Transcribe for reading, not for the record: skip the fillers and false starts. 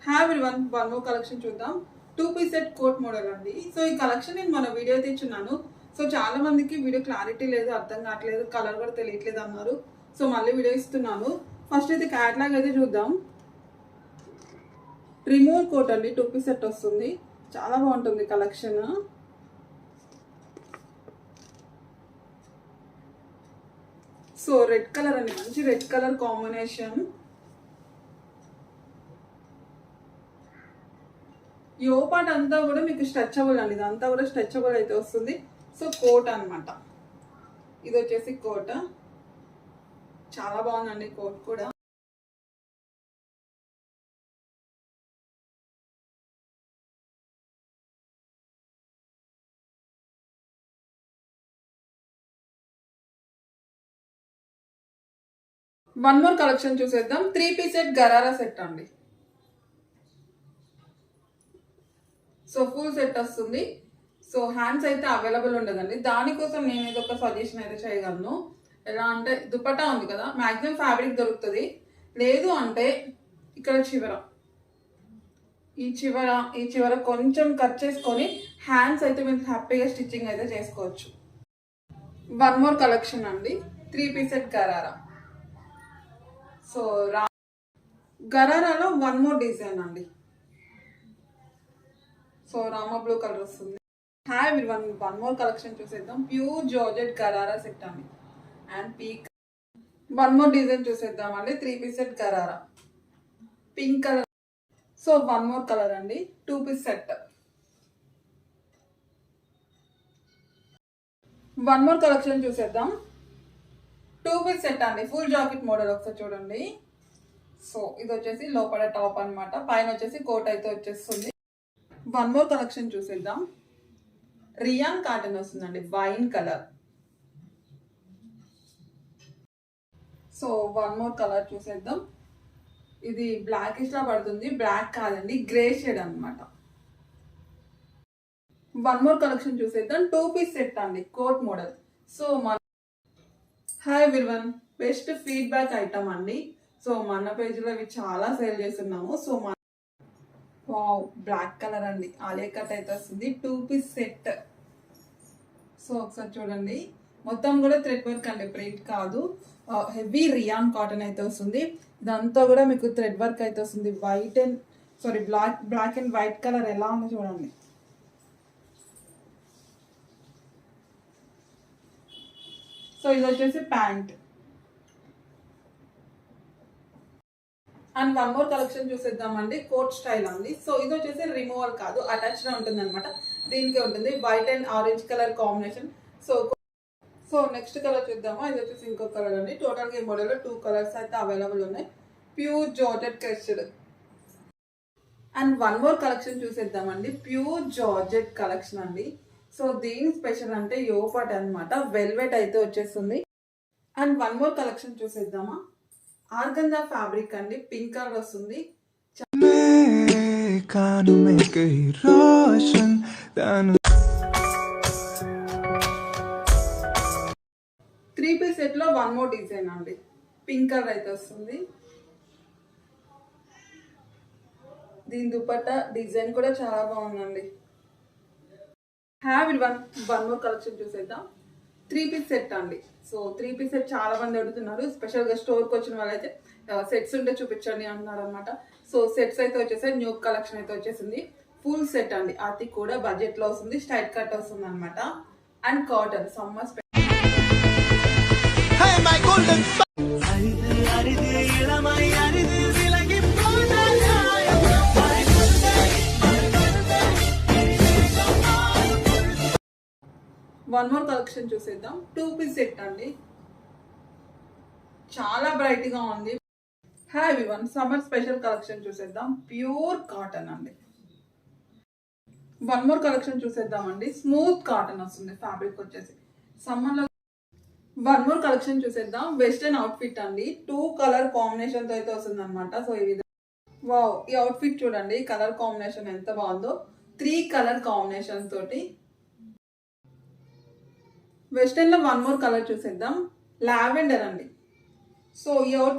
Hi everyone, one more collection చూద్దాం. 2 piece set coat model అండి. So ఈ collection నేను మన వీడియో తెచ్చున్నాను. సో చాలా మందికి వీడియో క్లారిటీ లేదు, అర్థం కావట్లేదు, కలర్ కూడా తెలియట్లేదు అన్నారు. సో మళ్ళీ వీడియో ఇస్తున్నాను. ఫస్ట్ అయితే క్యాట్లాగ్ అయితే చూద్దాం. రిమూవ్ కోట్ అండి, 2 పీస్ సెట్ వస్తుంది. చాలా బాగుంటుంది కలెక్షన్. సో రెడ్ కలర్ అండి, మంచి రెడ్ కలర్ కాంబినేషన్. ఈ ఓపాట్ అంతా కూడా మీకు స్ట్రెచబుల్ అండి, ఇదంతా కూడా స్ట్రెచబుల్ అయితే వస్తుంది. సో కోట్ అనమాట, ఇది వచ్చేసి కోట్. చాలా బాగుందండి కోట్ కూడా. వన్ మోర్ కలెక్షన్ చూసేద్దాం. 3 పీస్ సెట్ గరారా సెట్ అండి. సో ఫుల్ సెట్ వస్తుంది. సో హ్యాండ్స్ అయితే అవైలబుల్ ఉండదండి. దానికోసం నేను ఇది ఒక సజెషన్ అయితే చేయగలను. ఎలా అంటే, దుపట్టా ఉంది కదా, మ్యాక్సిమం ఫ్యాబ్రిక్ దొరుకుతుంది. లేదు అంటే ఇక్కడ ఈ చివర కొంచెం కట్ చేసుకొని హ్యాండ్స్ అయితే మీరు హ్యాపీగా స్టిచ్చింగ్ అయితే చేసుకోవచ్చు. వన్ మోర్ కలెక్షన్ అండి, 3 పీస్ సెట్ గరారా. సో గరారాలో వన్ మోర్ డిజైన్ అండి. సో రామా బ్లూ కలర్ వస్తుంది. Hi everyone, one more collection చూసేద్దాం. ప్యూర్ జార్జెట్ గరారా సెట్ అండి. And pick one more design చూసేద్దాం అండి. 3 piece set gharara, pink colour. So one more colour అండి, 2 piece set. One more collection చూసేద్దాం. 2 piece set అండి, full jacket model. ఒకసారి చూడండి. So ఇది వచ్చేసి లోపల టాప్ అనమాట, పైన వచ్చేసి కోట్ అయితే వచ్చేస్తుంది. వన్ మోర్ కలెక్షన్ చూసేద్దాం. రియాన్ కాటన్ వస్తుందండి, wine colour. So one more colour చూసేద్దాం. ఇది బ్లాక్ లా పడుతుంది, బ్లాక్ కాదండి, గ్రే షేడ్ అనమాట. వన్ మోర్ కలెక్షన్ చూసేద్దాం. 2 పీస్ సెట్ అండి, coat model. So hi everyone, best feedback item అండి. సో మన పేజ్లో ఇవి చాలా సేల్ చేస్తున్నాము. సో వావ్, బ్లాక్ కలర్ అండి, ఆలియా కట్ అయితే వస్తుంది. 2 పీస్ సెట్. సో ఒకసారి చూడండి, మొత్తం కూడా థ్రెడ్ వర్క్ అండి, ప్రింట్ కాదు. హెవీ రియాన్ కాటన్ అయితే వస్తుంది. ఇదంతా కూడా మీకు థ్రెడ్ వర్క్ అయితే వస్తుంది. బ్లాక్ అండ్ వైట్ కలర్ ఎలా ఉందో చూడండి. సో ఇది వచ్చేసి pant. And one more collection చూసేద్దామండి. కోట్ స్టైల్ అండి. సో ఇది వచ్చేసి రిమూవల్ కాదు, అటాచ్డ్ ఉంటుంది అనమాట. దీనికి ఉంటుంది white and orange colour combination. So next colour చూద్దామా. ఇది వచ్చేసి ఇంకో కలర్ అండి. టోటల్గా ఈ మోడల్లో 2 కలర్స్ అయితే అవైలబుల్ ఉన్నాయి. Pure georgette crushed. And one more collection చూసేద్దామండి. ప్యూర్ జార్జెట్ కలెక్షన్ అండి. సో దీని స్పెషల్ అంటే యోపాట్ అనమాట, వెల్వెట్ అయితే వచ్చేస్తుంది. అండ్ వన్ మోర్ కలెక్షన్ చూసేద్దామా. ఆర్గంజా ఫ్యాబ్రిక్ అండి, పింక్ కలర్ వస్తుంది. 3 పీస్ సెట్ లో వన్ మోర్ డిజైన్ అండి, పింక్ కలర్ అయితే వస్తుంది. దీని దుపట్టా డిజైన్ కూడా చాలా బాగుందండి. హ్యావ్ వన్ మోర్ కలెక్షన్ చూసేద్దాం. 3 పీస్ సెట్ అండి. సో 3 పీస్ సెట్ చాలా మంది అడుగుతున్నారు. స్పెషల్గా స్టోర్కి వచ్చిన వాళ్ళైతే సెట్స్ ఉంటే చూపించండి అంటున్నారు అనమాట. సో సెట్స్ అయితే వచ్చేసాయి, న్యూ కలెక్షన్ అయితే వచ్చేసింది. ఫుల్ సెట్ అండి, అది కూడా బడ్జెట్లో వస్తుంది. స్ట్రైట్ కట్ వస్తుంది అనమాట. And cotton summer one more collection చూసేద్దాం. 2 పీస్ సెట్ అండి, చాలా బ్రైట్ గా ఉంది. Hi everyone, summer special collection చూసేద్దాం. ప్యూర్ కాటన్ అండి. వన్ మోర్ కలెక్షన్ చూసేద్దామండి. స్మూత్ కాటన్ వస్తుంది ఫ్యాబ్రిక్ వచ్చేసి. సమ్మర్ లో వన్ మోర్ కలెక్షన్ చూసేద్దాం. వెస్టర్న్ అవుట్ఫిట్ అండి, 2 కలర్ కాంబినేషన్ తో అయితే వస్తుంది అనమాట. సో ఈ విధంగా వావ్, ఈ అవుట్ఫిట్ చూడండి, కలర్ కాంబినేషన్ ఎంత బాగుందో. 3 కలర్ కాంబినేషన్ తోటి. వెస్టర్న్ లో వన్ మోర్ కలర్ చూసేద్దాం. లావెండర్ అండి. సో ఈ అవుట్